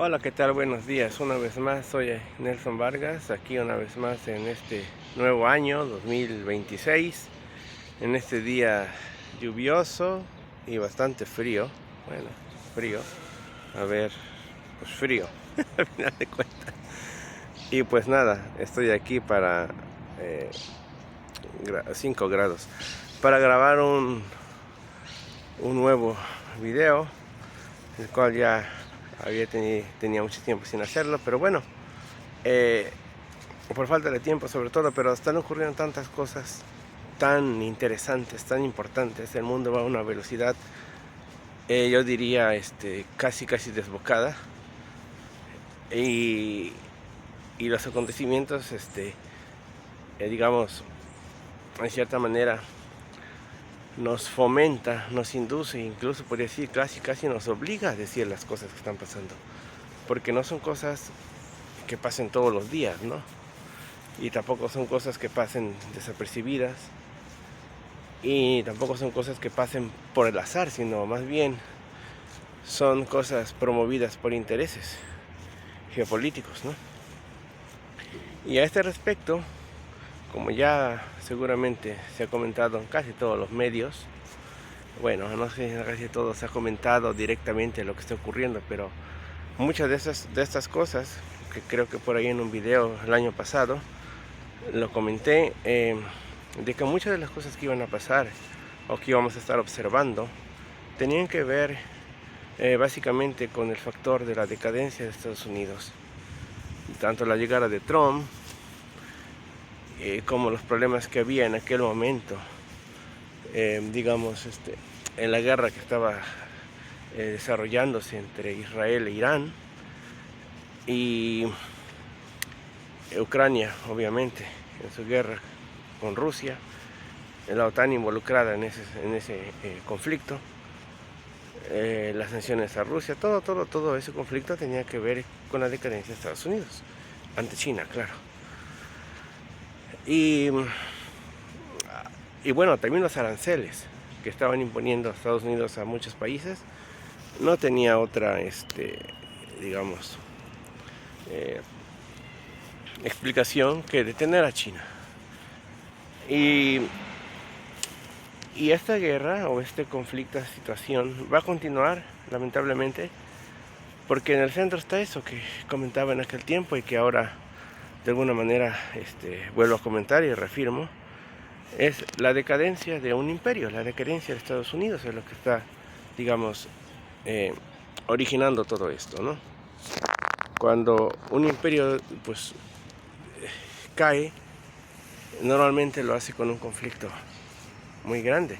Hola, ¿qué tal? Buenos días. Una vez más, soy Nelson Vargas, aquí una vez más en este nuevo año 2026, en este día lluvioso y bastante frío. Bueno, frío, a ver, pues frío, al final de cuentas. Y pues nada, estoy aquí para 5 grados, para grabar un nuevo video, el cual ya tenía mucho tiempo sin hacerlo, pero bueno. Eh, por falta de tiempo sobre todo, pero están ocurriendo tantas cosas tan interesantes, tan importantes. El mundo va a una velocidad, yo diría, casi desbocada. Y, y los acontecimientos, digamos, en cierta manera, nos fomenta, nos induce, incluso podría decir, casi nos obliga a decir las cosas que están pasando. Porque no son cosas que pasen todos los días, ¿no? Y tampoco son cosas que pasen desapercibidas. Y tampoco son cosas que pasen por el azar, sino más bien son cosas promovidas por intereses geopolíticos, ¿no? Y a este respecto, como ya seguramente se ha comentado en casi todos los medios, bueno, no sé si casi todo se ha comentado directamente lo que está ocurriendo, pero muchas de estas cosas, que creo que por ahí en un video el año pasado lo comenté, de que muchas de las cosas que iban a pasar o que íbamos a estar observando tenían que ver básicamente con el factor de la decadencia de Estados Unidos. Tanto la llegada de Trump como los problemas que había en aquel momento, digamos, en la guerra que estaba desarrollándose entre Israel e Irán y Ucrania, obviamente, en su guerra con Rusia, la OTAN involucrada en ese conflicto, las sanciones a Rusia, todo ese conflicto tenía que ver con la decadencia de Estados Unidos, ante China, claro. Y, y bueno, también los aranceles que estaban imponiendo Estados Unidos a muchos países, no tenía otra, digamos, eh, explicación que detener a China. Y, y esta guerra o este conflicto, esta situación va a continuar, lamentablemente, porque en el centro está eso que comentaba en aquel tiempo y que ahora de alguna manera vuelvo a comentar y reafirmo. Es la decadencia de un imperio, la decadencia de Estados Unidos es lo que está, digamos, eh, originando todo esto, ¿no? Cuando un imperio, pues, cae, normalmente lo hace con un conflicto muy grande.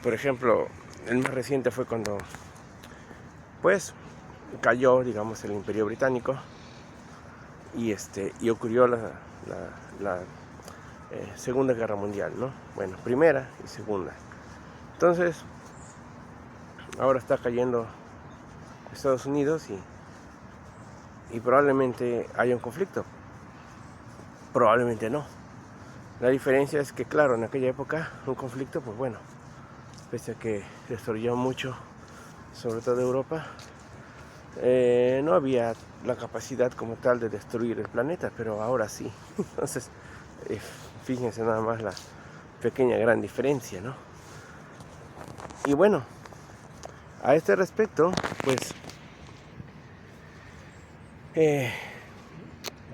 Por ejemplo, el más reciente fue cuando, pues, cayó, digamos, el Imperio Británico y ocurrió la Segunda Guerra Mundial, ¿no? Bueno, Primera y Segunda. Entonces, ahora está cayendo Estados Unidos y probablemente haya un conflicto. Probablemente no. La diferencia es que, claro, en aquella época un conflicto, pues bueno, pese a que destruyó mucho, sobre todo Europa, no había la capacidad como tal de destruir el planeta, pero ahora sí. Entonces, eh, fíjense nada más la pequeña gran diferencia, ¿no? Y bueno, a este respecto, pues eh,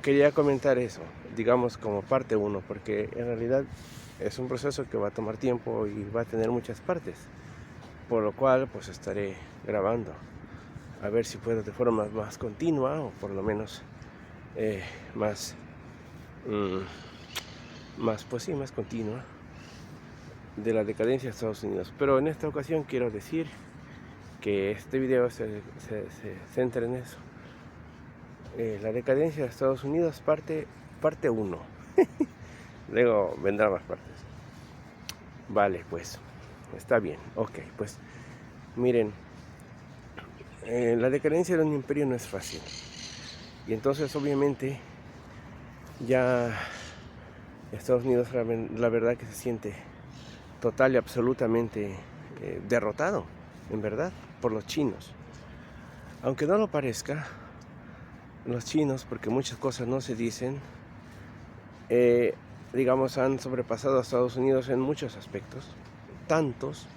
quería comentar eso, digamos como parte 1, porque en realidad es un proceso que va a tomar tiempo y va a tener muchas partes, por lo cual pues estaré grabando a ver si puedo de forma más continua o por lo menos más, pues sí, más continua de la decadencia de Estados Unidos. Pero en esta ocasión quiero decir que este video se centra en eso. La decadencia de Estados Unidos, parte 1. Luego vendrán más partes. Vale, pues, está bien. Ok, pues, miren, la decadencia de un imperio no es fácil. Y entonces, obviamente, ya Estados Unidos, la verdad que se siente total y absolutamente derrotado, en verdad, por los chinos. Aunque no lo parezca, los chinos, porque muchas cosas no se dicen, eh, digamos, han sobrepasado a Estados Unidos en muchos aspectos, tantos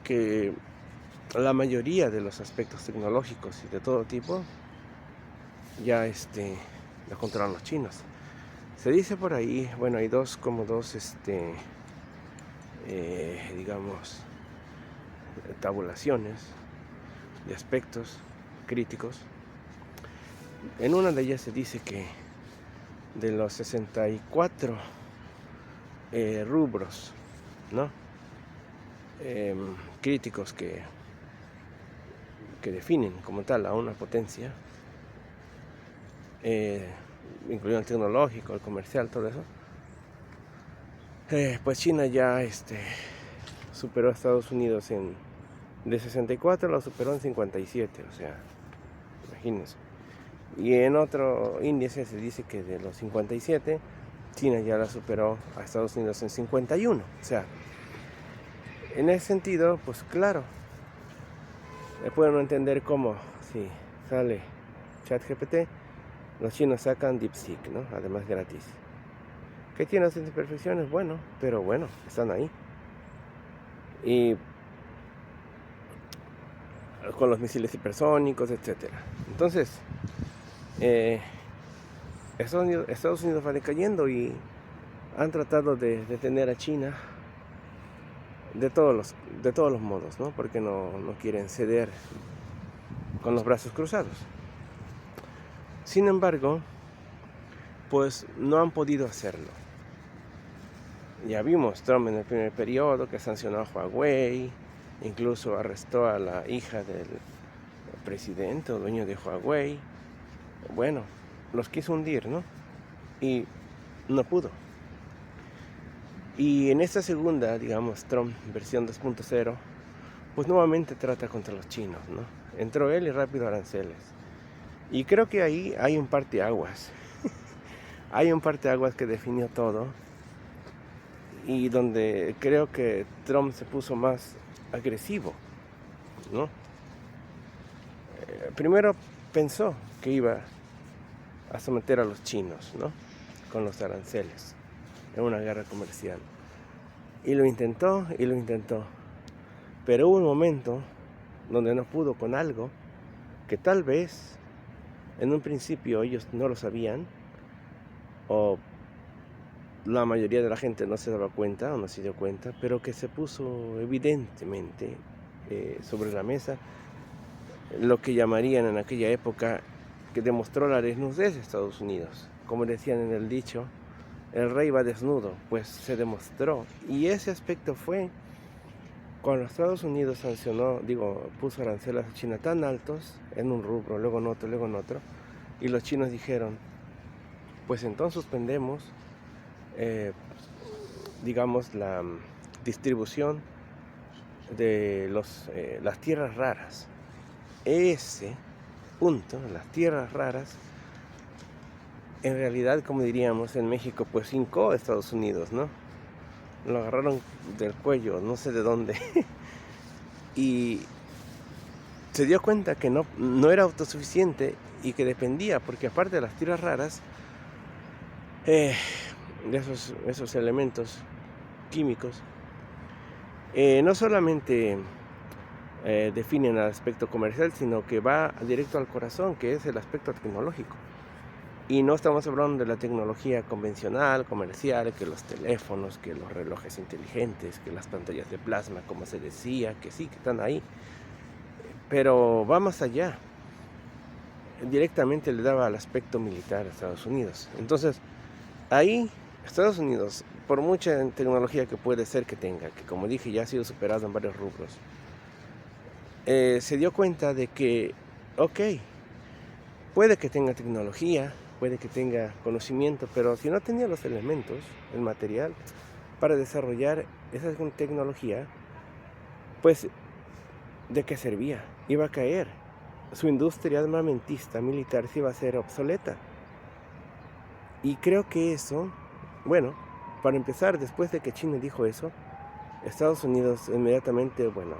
que la mayoría de los aspectos tecnológicos y de todo tipo ya lo controlan los chinos. Se dice por ahí, bueno, hay dos digamos, tabulaciones de aspectos críticos. En una de ellas se dice que de los 64 rubros, ¿no? Críticos que definen como tal a una potencia, incluyendo el tecnológico, el comercial, todo eso, pues China ya superó a Estados Unidos de 64, lo superó en 57, o sea, imagínense. Y en otro índice se dice que de los 57, China ya la superó a Estados Unidos en 51. O sea, en ese sentido, pues claro, pueden no entender cómo, si sale ChatGPT, los chinos sacan DeepSeek, ¿no? Además gratis. ¿Qué tiene sus imperfecciones? Bueno, pero bueno, están ahí. Y con los misiles hipersónicos, etcétera. Entonces, Estados Unidos va decayendo y han tratado de detener a China de todos los modos, ¿no? Porque no quieren ceder con los brazos cruzados. Sin embargo, pues no han podido hacerlo. Ya vimos Trump en el primer periodo que sancionó a Huawei, incluso arrestó a la hija del presidente o dueño de Huawei. Bueno, los quiso hundir, ¿no? Y no pudo. Y en esta segunda, digamos, Trump versión 2.0, pues nuevamente trata contra los chinos, ¿no? Entró él y rápido aranceles. Y creo que ahí hay un parteaguas. Hay un parteaguas que definió todo. Y donde creo que Trump se puso más agresivo, ¿no? Primero pensó que iba a someter a los chinos, ¿no? Con los aranceles, en una guerra comercial. Y lo intentó, pero hubo un momento donde no pudo con algo que tal vez en un principio ellos no lo sabían, o la mayoría de la gente no se daba cuenta o no se dio cuenta, pero que se puso evidentemente sobre la mesa, lo que llamarían en aquella época, que demostró la desnudez de Estados Unidos. Como decían en el dicho, el rey va desnudo, pues se demostró. Y ese aspecto fue cuando Estados Unidos puso aranceles a China tan altos, en un rubro, luego en otro, y los chinos dijeron, pues entonces suspendemos, digamos, la distribución de las tierras raras. Ese punto, las tierras raras, en realidad, como diríamos en México, pues hincó a Estados Unidos, ¿no? Lo agarraron del cuello, no sé de dónde. Y se dio cuenta que no era autosuficiente y que dependía, porque aparte de las tierras raras, de esos elementos químicos, no solamente definen el aspecto comercial, sino que va directo al corazón, que es el aspecto tecnológico. Y no estamos hablando de la tecnología convencional, comercial, que los teléfonos, que los relojes inteligentes, que las pantallas de plasma, como se decía, que sí, que están ahí. Pero va más allá. Directamente le daba al aspecto militar a Estados Unidos. Entonces, ahí Estados Unidos, por mucha tecnología que puede ser que tenga, que como dije ya ha sido superado en varios rubros, se dio cuenta de que, ok, puede que tenga tecnología, puede que tenga conocimiento, pero si no tenía los elementos, el material, para desarrollar esa tecnología, pues, ¿de qué servía? Iba a caer. Su industria armamentista militar se iba a hacer obsoleta. Y creo que eso, bueno, para empezar, después de que China dijo eso, Estados Unidos inmediatamente, bueno,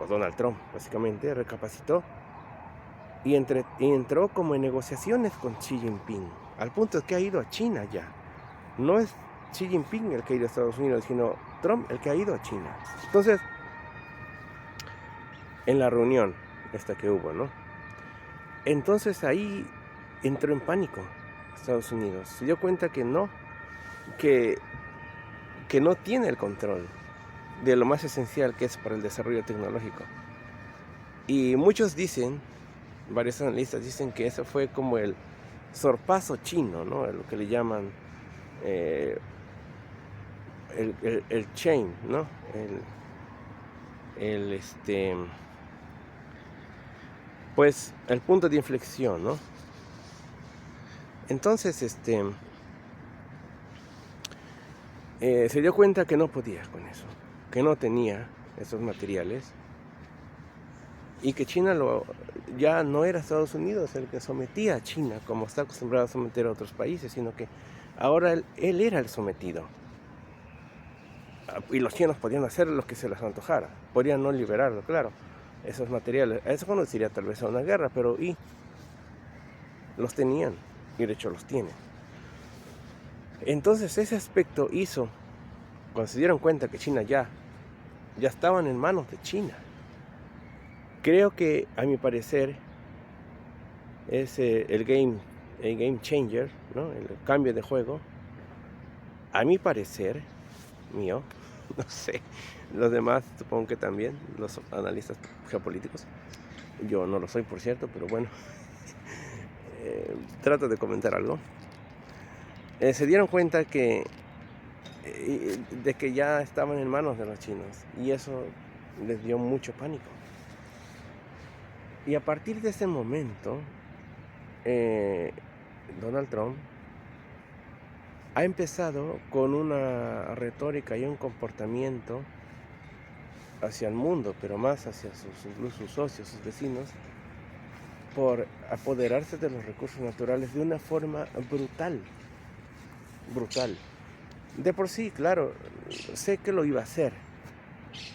o Donald Trump básicamente, recapacitó y entró como en negociaciones con Xi Jinping, al punto de que ha ido a China ya. No es Xi Jinping el que ha ido a Estados Unidos, sino Trump el que ha ido a China. Entonces, en la reunión esta que hubo, ¿no? Entonces ahí entró en pánico Estados Unidos. Se dio cuenta que que, que no tiene el control de lo más esencial que es para el desarrollo tecnológico. Y muchos dicen, varios analistas dicen que eso fue como el sorpaso chino, ¿no? Lo que le llaman el chain, ¿no? Pues el punto de inflexión, ¿no? Entonces, se dio cuenta que no podía con eso, que no tenía esos materiales y que China ya no era Estados Unidos el que sometía a China como está acostumbrado a someter a otros países, sino que ahora él era el sometido. Y los chinos podían hacer lo que se les antojara, podían no liberarlo, claro, esos materiales. Eso conduciría tal vez a una guerra, pero los tenían, y de hecho los tienen. Entonces ese aspecto hizo, cuando se dieron cuenta que China ya estaban en manos de China, creo que a mi parecer es el game changer, ¿no? El cambio de juego. A mi parecer, mío, no sé, los demás supongo que también, los analistas geopolíticos, yo no lo soy por cierto, pero bueno, trato de comentar algo. Se dieron cuenta de que ya estaban en manos de los chinos y eso les dio mucho pánico. Y a partir de ese momento, Donald Trump ha empezado con una retórica y un comportamiento hacia el mundo, pero más hacia incluso sus socios, sus vecinos, por apoderarse de los recursos naturales de una forma brutal. De por sí, claro, sé que lo iba a hacer,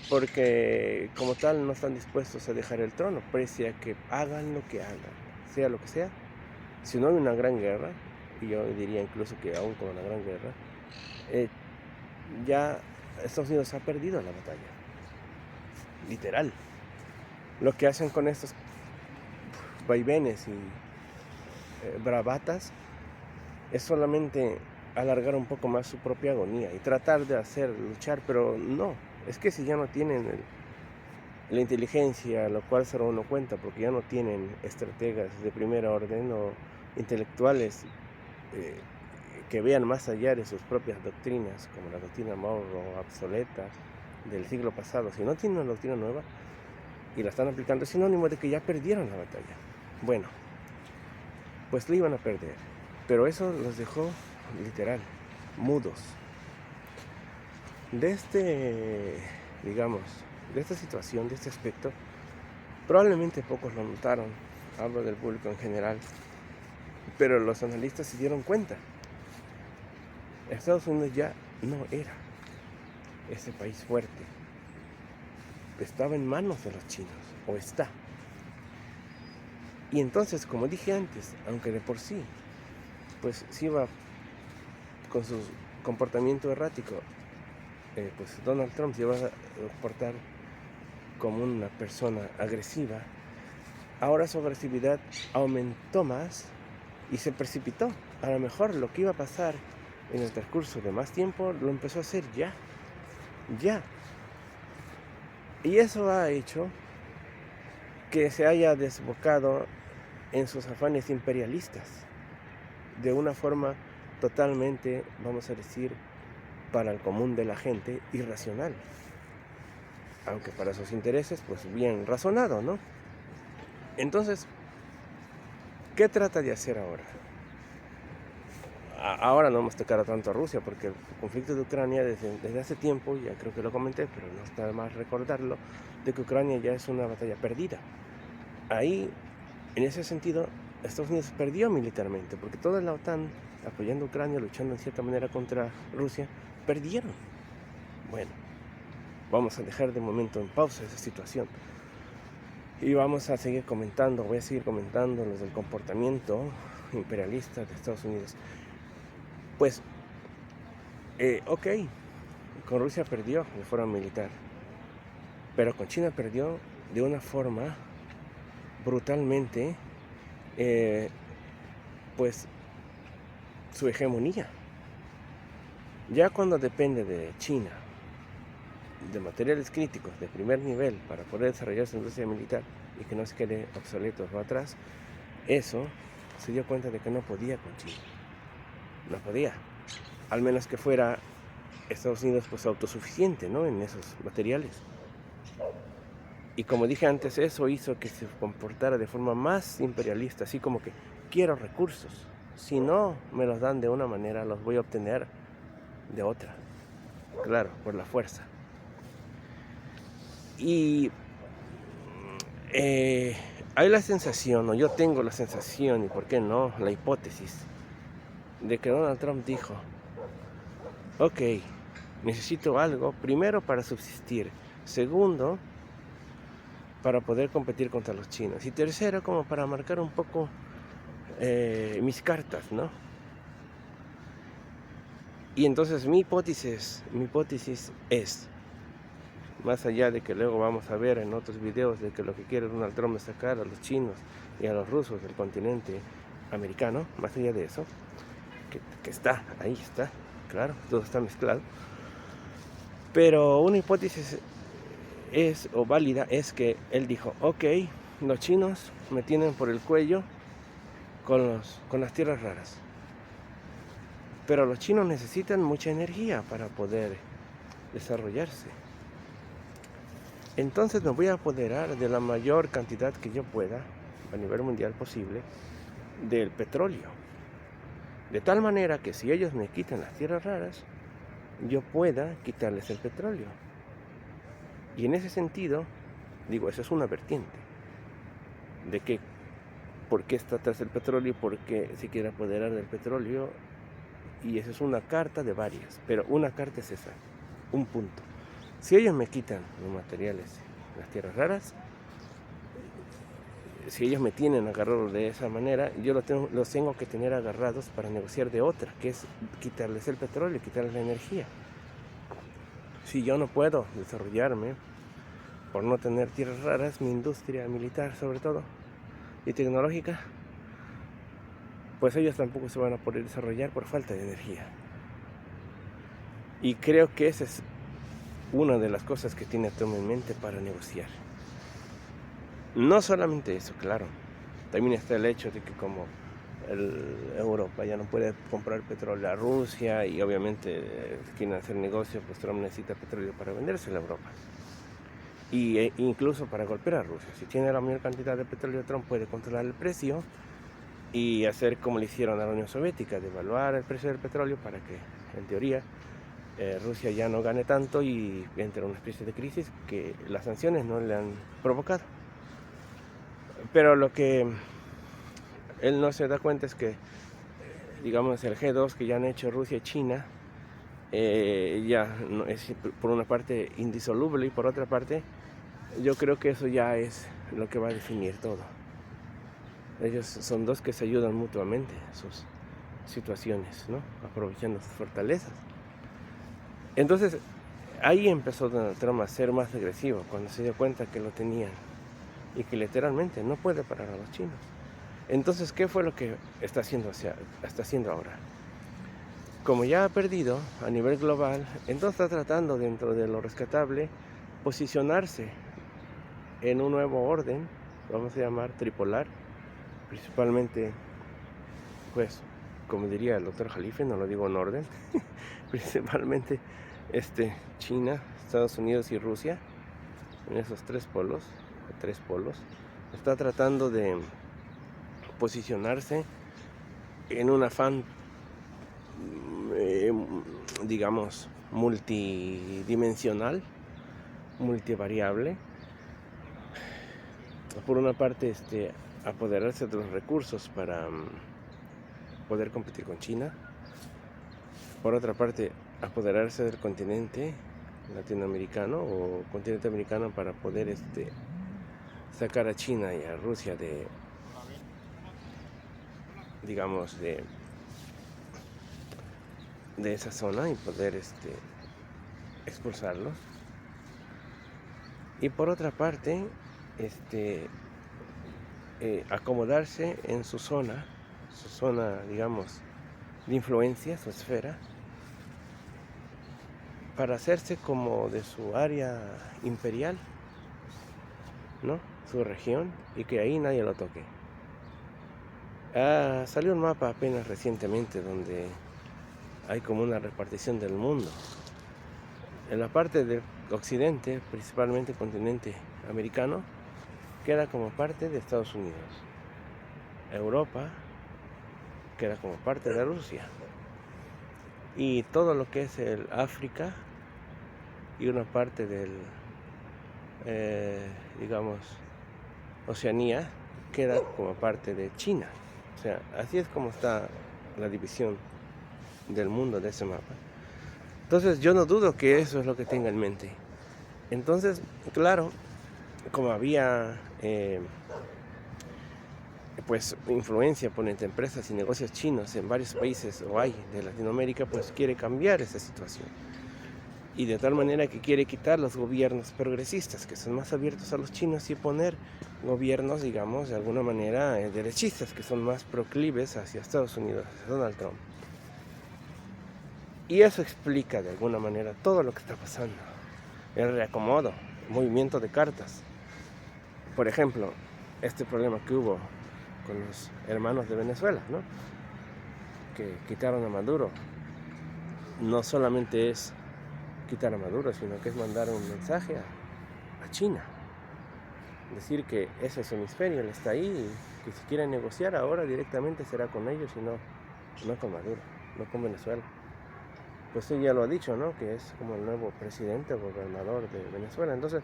porque como tal no están dispuestos a dejar el trono, pese a que hagan lo que hagan, sea lo que sea. Si no hay una gran guerra, y yo diría incluso que aún con una gran guerra, ya Estados Unidos ha perdido la batalla, literal. Lo que hacen con estos vaivenes y bravatas es solamente alargar un poco más su propia agonía y tratar de luchar, pero no, es que si ya no tienen la inteligencia, lo cual se uno cuenta, porque ya no tienen estrategas de primera orden o intelectuales que vean más allá de sus propias doctrinas, como la doctrina Monroe obsoleta del siglo pasado. Si no tienen una doctrina nueva y la están aplicando, es sinónimo de que ya perdieron la batalla. Bueno, pues la iban a perder, pero eso los dejó literal mudos. De de esta situación, de este aspecto, probablemente pocos lo notaron, hablo del público en general, pero los analistas se dieron cuenta. Estados Unidos ya no era ese país fuerte, estaba en manos de los chinos, o está. Y entonces, como dije antes, aunque de por sí, pues sí va con su comportamiento errático, pues Donald Trump se va a comportar como una persona agresiva. Ahora su agresividad aumentó más y se precipitó. A lo mejor lo que iba a pasar en el transcurso de más tiempo lo empezó a hacer ya. Y eso ha hecho que se haya desbocado en sus afanes imperialistas de una forma totalmente, vamos a decir, para el común de la gente, irracional. Aunque para sus intereses, pues bien razonado, ¿no? Entonces, ¿qué trata de hacer ahora? Ahora no hemos tocado tanto a Rusia, porque el conflicto de Ucrania desde hace tiempo, ya creo que lo comenté, pero no está más recordarlo, de que Ucrania ya es una batalla perdida. Ahí, en ese sentido, Estados Unidos perdió militarmente, porque toda la OTAN, apoyando a Ucrania, luchando en cierta manera contra Rusia, perdieron. Bueno, vamos a dejar de momento en pausa esa situación. Y vamos a seguir comentando, voy a seguir comentando los del comportamiento imperialista de Estados Unidos. Pues, ok, con Rusia perdió de forma militar, pero con China perdió de una forma brutalmente, pues, su hegemonía. Ya cuando depende de China, de materiales críticos de primer nivel para poder desarrollar su industria militar y que no se quede obsoleto o atrás, eso se dio cuenta de que no podía con China. No podía. Al menos que fuera Estados Unidos pues autosuficiente, ¿no?, en esos materiales. Y como dije antes, eso hizo que se comportara de forma más imperialista, así como que quiero recursos. Si no me los dan de una manera, los voy a obtener de otra. Claro, por la fuerza. Y hay la sensación, o yo tengo la sensación, y por qué no, la hipótesis, de que Donald Trump dijo, ok, necesito algo, primero para subsistir, segundo, para poder competir contra los chinos, y tercero, como para marcar un poco mis cartas, ¿no? Y entonces mi hipótesis es, más allá de que luego vamos a ver en otros videos de que lo que quiere Donald Trump es sacar a los chinos y a los rusos del continente americano, más allá de eso, que está, ahí está, claro, todo está mezclado. Pero una hipótesis es, o válida, es que él dijo, ok, los chinos me tienen por el cuello con las tierras raras. Pero los chinos necesitan mucha energía para poder desarrollarse. Entonces me voy a apoderar de la mayor cantidad que yo pueda, a nivel mundial posible, del petróleo. De tal manera que si ellos me quitan las tierras raras, yo pueda quitarles el petróleo. Y en ese sentido, digo, eso es una vertiente de que por qué está atrás el petróleo y por qué se quiere apoderar del petróleo. Y esa es una carta de varias, pero una carta es esa, un punto. Si ellos me quitan los materiales, las tierras raras, si ellos me tienen agarrados de esa manera, yo los tengo que tener agarrados para negociar de otra, que es quitarles el petróleo, quitarles la energía. Si yo no puedo desarrollarme por no tener tierras raras, mi industria militar sobre todo y tecnológica, pues ellos tampoco se van a poder desarrollar por falta de energía. Y creo que esa es una de las cosas que tiene Trump en mente para negociar. No solamente eso, claro, también está el hecho de que como Europa ya no puede comprar petróleo a Rusia y obviamente quieren hacer negocio, pues Trump necesita petróleo para vendérselo a Europa. Y incluso para golpear a Rusia. Si tiene la mayor cantidad de petróleo, Trump puede controlar el precio y hacer como le hicieron a la Unión Soviética, devaluar el precio del petróleo para que, en teoría, Rusia ya no gane tanto y entre una especie de crisis que las sanciones no le han provocado. Pero lo que él no se da cuenta es que, digamos, el G2 que ya han hecho Rusia y China, ya no, es por una parte indisoluble y por otra parte, yo creo que eso ya es lo que va a definir todo. Ellos son dos que se ayudan mutuamente en sus situaciones, ¿no? Aprovechando sus fortalezas. Entonces, ahí empezó Donald Trump a ser más agresivo, cuando se dio cuenta que lo tenían y que literalmente no puede parar a los chinos. Entonces, ¿qué fue lo que está haciendo ahora? Como ya ha perdido a nivel global, entonces está tratando, dentro de lo rescatable, posicionarse en un nuevo orden, vamos a llamar tripolar, principalmente, pues, como diría el doctor Jalife, no lo digo en orden, principalmente China, Estados Unidos y Rusia, en esos tres polos, está tratando de posicionarse en un afán, digamos, multidimensional, multivariable. Por una parte, apoderarse de los recursos para poder competir con China. Por otra parte, apoderarse del continente latinoamericano o continente americano para poder sacar a China y a Rusia de, digamos, de esa zona y poder expulsarlos. Y por otra parte, acomodarse en su zona, digamos, de influencia, su esfera, para hacerse como de su área imperial, ¿no? Su región, y que ahí nadie lo toque. Salió un mapa apenas recientemente donde hay como una repartición del mundo. En la parte del occidente, principalmente el continente americano, queda como parte de Estados Unidos. Europa queda como parte de Rusia. Y todo lo que es el África y una parte del, digamos, Oceanía, queda como parte de China. O sea, así es como está la división del mundo de ese mapa. Entonces yo no dudo que eso es lo que tenga en mente. Entonces, claro, como había pues influencia por entre empresas y negocios chinos en varios países o hay de Latinoamérica, pues quiere cambiar esa situación. Y de tal manera que quiere quitar los gobiernos progresistas, que son más abiertos a los chinos, y poner gobiernos, digamos, de alguna manera derechistas, que son más proclives hacia Estados Unidos, hacia Donald Trump. Y eso explica de alguna manera todo lo que está pasando. El reacomodo, el movimiento de cartas. Por ejemplo, este problema que hubo con los hermanos de Venezuela, ¿no? Que quitaron a Maduro. No solamente es quitar a Maduro, sino que es mandar un mensaje a China. Decir que ese es su hemisferio, él está ahí, y que si quieren negociar ahora directamente será con ellos y no con Maduro, no con Venezuela. Pues él ya lo ha dicho, ¿no? Que es como el nuevo presidente o gobernador de Venezuela. Entonces,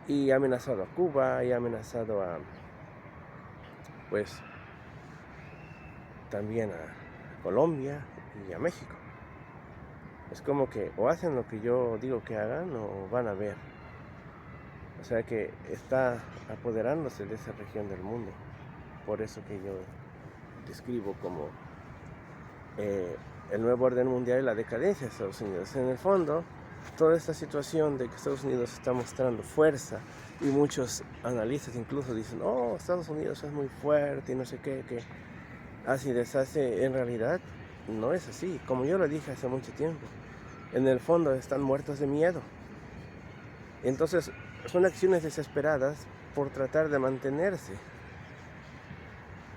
y ha amenazado a Cuba, y ha amenazado a, pues, también a Colombia y a México. Es como que o hacen lo que yo digo que hagan o van a ver. O sea que está apoderándose de esa región del mundo. Por eso que yo describo como el nuevo orden mundial y la decadencia de Estados Unidos. En el fondo, toda esta situación de que Estados Unidos está mostrando fuerza, y muchos analistas incluso dicen, oh, Estados Unidos es muy fuerte y no sé qué, que hace y deshace, en realidad no es así. Como yo lo dije hace mucho tiempo, en el fondo están muertos de miedo. Entonces son acciones desesperadas por tratar de mantenerse.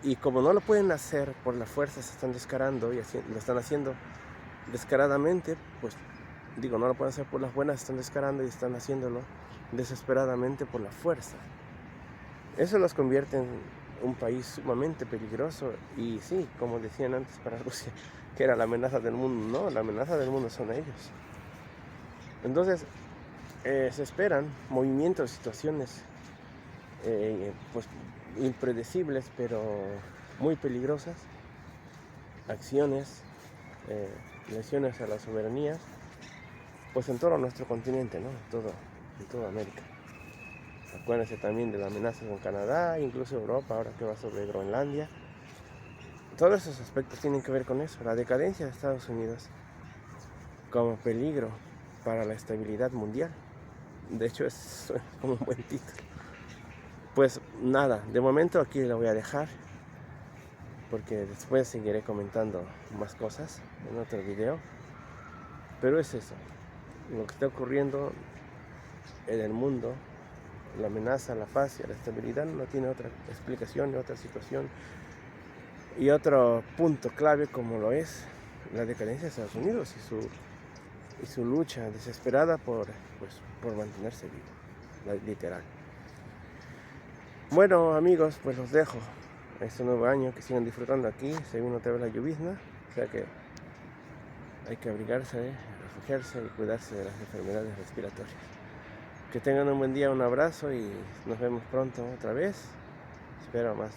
Y como no lo pueden hacer por la fuerza, se están descarando y lo están haciendo descaradamente, pues digo, no lo pueden hacer por las buenas, están descarando y están haciéndolo desesperadamente por la fuerza. Eso los convierte en un país sumamente peligroso. Y sí, como decían antes para Rusia, que era la amenaza del mundo. No, la amenaza del mundo son ellos. Entonces se esperan movimientos, situaciones pues impredecibles, pero muy peligrosas, acciones, lesiones a la soberanía, pues en todo nuestro continente, ¿no? En toda América. Acuérdense también de la amenaza con Canadá, incluso Europa, ahora que va sobre Groenlandia. Todos esos aspectos tienen que ver con eso, la decadencia de Estados Unidos como peligro para la estabilidad mundial. De hecho, es como un buen título. Pues nada, de momento aquí lo voy a dejar, porque después seguiré comentando más cosas en otro video. Pero es eso, lo que está ocurriendo en el mundo, la amenaza a la paz y a la estabilidad no tiene otra explicación, ni otra situación, y otro punto clave como lo es la decadencia de Estados Unidos y su lucha desesperada por mantenerse vivo, literal. Bueno amigos, pues los dejo este nuevo año, que sigan disfrutando aquí. Se viene otra vez la llovizna, o sea que hay que abrigarse, refugiarse y cuidarse de las enfermedades respiratorias. Que tengan un buen día, un abrazo y nos vemos pronto otra vez. Espero más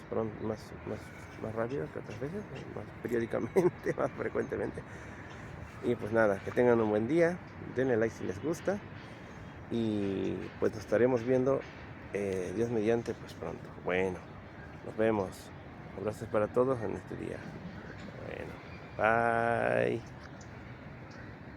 rápido que otras veces, más periódicamente, más frecuentemente. Y pues nada, que tengan un buen día, denle like si les gusta y pues nos estaremos viendo Dios mediante, pues pronto. Bueno, nos vemos. Abrazos para todos en este día. Bueno, bye.